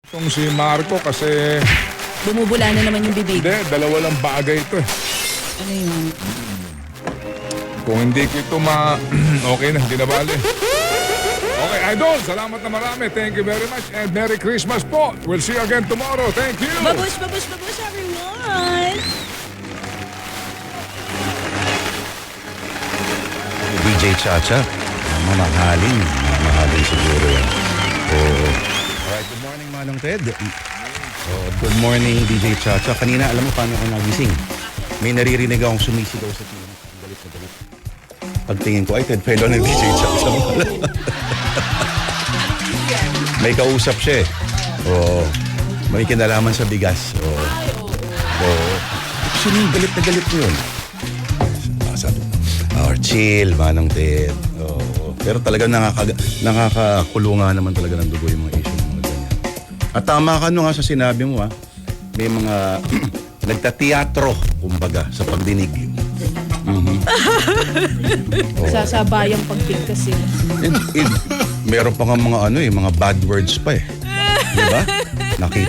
Itong si Marco kasi Bumubula na naman yung bibig. hindi, dalawa lang bagay ito eh. Ano yun? Kung hindi ko ito okay na, hindi na bali. Okay, Idol, salamat na marami. Thank you very much and Merry Christmas po. We'll see you again tomorrow. Thank you. Babush, babush, babush, everyone! DJ Chacha. Mamahalin. Mamahalin siguro yan. Oo. Alright, good morning Manong Ted. Good morning DJ Chacha. Kanina alam mo paano ako nagising. May naririnig akong sumisigaw sa tingin. Galit na galit. Pagtingin ko, ay Ted Fellow ng DJ Chacha. May kausap siya eh. Oo. May kinalaman sa bigas. Oo. Oo. Sino yung galit na galit mo yun? Sabi ko, chill, Manong Ted. Oo. Pero talagang nakakakulungan naman talaga ng dugo yung mga issue. Mga ganyan. At tama ka no nga sa sinabi mo may mga nagtateatro, kumbaga, sa pagdinig. Sasabayang pagbigkas yun. Meron pa nga mga mga bad words pa eh. Diba? Nakita